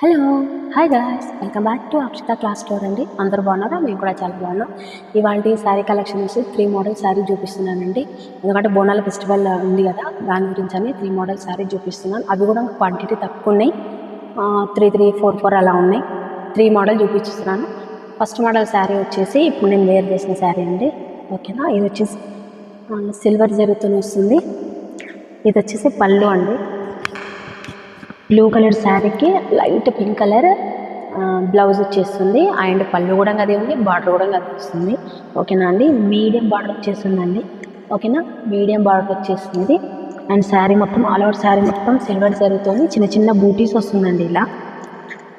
Hello hi guys, welcome back to Akshitha cloth store అండి. అందరూ బాగున్నారా? మేము కూడా చాలా బాగున్నాం. ఇవాళ శారీ కలెక్షన్స్ 3 మోడల్ శారీ చూపిస్తున్నానండి. ఎందుకంటే బోనాల ఫెస్టివల్ ఉంది కదా, దాని గురించి అని 3 మోడల్ శారీ చూపిస్తున్నాను. అవి కూడా క్వాంటిటీ తక్కువ ఉన్నాయి, 3 అలా ఉన్నాయి. 3 మోడల్ చూపిస్తున్నాను. ఫస్ట్ మోడల్ శారీ వచ్చేసి ఇప్పుడు నేను వేర్ చేసిన శారీ అండి. ఓకేనా, ఇది వచ్చేసి సిల్వర్ జరీతో వస్తుంది. ఇది వచ్చేసి పళ్ళు అండి. బ్లూ కలర్ శారీకి లైట్ పింక్ కలర్ బ్లౌజ్ వచ్చేస్తుంది. అండ్ పళ్ళు కూడా అదే ఉంది, బార్డర్ కూడా అదే వస్తుంది. ఓకేనా అండి, మీడియం బార్డర్ వచ్చేస్తుందండి. ఓకేనా, మీడియం బార్డర్ వచ్చేస్తుంది. అండ్ శారీ మొత్తం ఆల్ ఓవర్ శారీ మొత్తం సిల్వర్ జరీతో చిన్న చిన్న బూటీస్ వస్తుందండి ఇలా.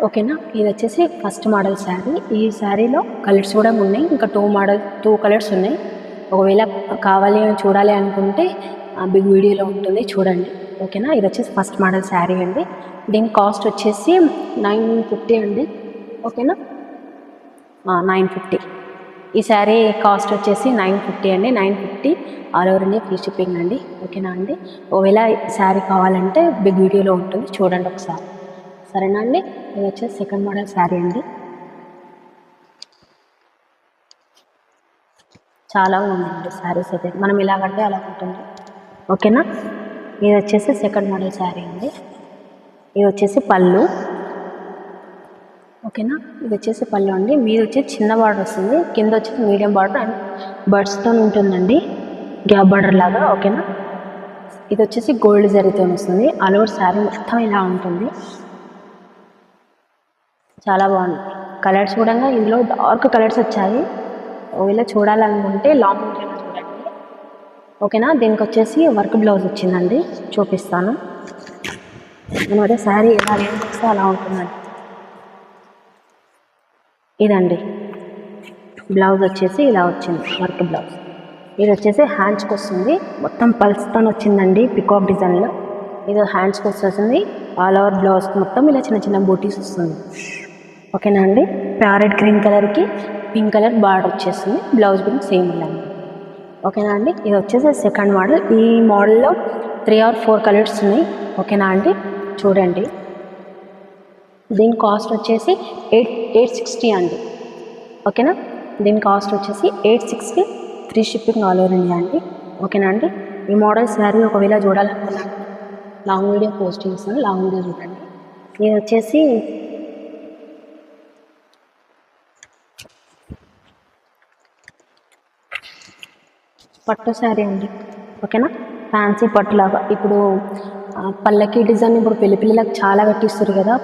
ఓకేనా, ఇది వచ్చేసి ఫస్ట్ మోడల్ శారీ. ఈ శారీలో కలర్స్ కూడా ఉన్నాయి, ఇంకా 2 కలర్స్ ఉన్నాయి. ఒకవేళ కావాలి చూడాలి అనుకుంటే బిగ్ వీడియోలో ఉంటుంది, చూడండి. ఓకేనా, ఇది వచ్చేసి ఫస్ట్ మోడల్ శారీ అండి. దీని కాస్ట్ వచ్చేసి 950 అండి. ఓకేనా, 950. ఈ శారీ కాస్ట్ వచ్చేసి 950 అండి. 950 all over India free shipping అండి. ఓకేనా అండి, ఒకవేళ శారీ కావాలంటే బిగ్ వీడియోలో ఉంటుంది, చూడండి ఒకసారి. సరేనా అండి, ఇది వచ్చేసి సెకండ్ మోడల్ శారీ అండి. చాలా ఉన్నాయండి శారీస్ అయితే, మనం ఇలా కడితే అలా ఉంటుంది. ఓకేనా, ఇది వచ్చేసి సెకండ్ మోడల్ శారీ అండి. ఇది వచ్చేసి పళ్ళు. ఓకేనా, ఇది వచ్చేసి పళ్ళు అండి. మీద వచ్చేసి చిన్న బార్డర్ వస్తుంది, కింద వచ్చేసి మీడియం బార్డర్ అండ్ బర్డ్స్తో ఉంటుందండి, గ్యాప్ బార్డర్ లాగా. ఓకేనా, ఇది వచ్చేసి గోల్డ్ జరీతో వస్తుంది. ఆల్ ఓవర్ శారీ మొత్తం ఇలా ఉంటుంది. చాలా బాగుంది. కలర్స్ కూడా ఇందులో డార్క్ కలర్స్ వచ్చాయి. ఒకవేళ చూడాలనుకుంటే లాంగ్ వీడియోలో చూడండి. ఓకేనా, దీనికి వచ్చేసి వర్క్ బ్లౌజ్ వచ్చిందండి, చూపిస్తాను. నేను అదే శారీ ఎలా ఏం చేస్తే అలా ఉంటుందండి. ఇదండి బ్లౌజ్ వచ్చేసి ఇలా వచ్చింది, వర్క్ బ్లౌజ్. ఇది వచ్చేసి హ్యాండ్స్కి వస్తుంది, మొత్తం పల్స్తో వచ్చిందండి, పికాక్ డిజైన్లో. ఇది హ్యాండ్స్కి వస్తుంది. ఆల్ ఓవర్ బ్లౌజ్ మొత్తం ఇలా చిన్న చిన్న బూటీస్ వస్తుంది. ఓకేనా అండి, ప్యారెట్ గ్రీన్ కలర్కి పింక్ కలర్ బార్డర్ వచ్చేస్తుంది. బ్లౌజ్ కూడా సేమ్ ఇలా. ఓకేనా అండి, ఇది వచ్చేసి సెకండ్ మోడల్. ఈ మోడల్లో 3 or 4 కలర్స్ ఉన్నాయి. ఓకేనా అండి, చూడండి. దీని కాస్ట్ వచ్చేసి 860 అండి. ఓకేనా, దీని కాస్ట్ వచ్చేసి 860, free shipping all over India అండి. ఓకేనా అండి, ఈ మోడల్ శారీ ఒకవేళ చూడాలనుకున్నాను, లాంగ్ వీడియో పోస్ట్ చేస్తాను, లాంగ్ వీడియో చూడండి. ఇది వచ్చేసి పట్టు శారీ అండి. ఓకేనా, ఫ్యాన్సీ పట్టులాగా. ఇప్పుడు పల్లకి డిజైన్ ఇప్పుడు పెళ్లి పిల్లలకు చాలా కట్టిస్తారు కదా.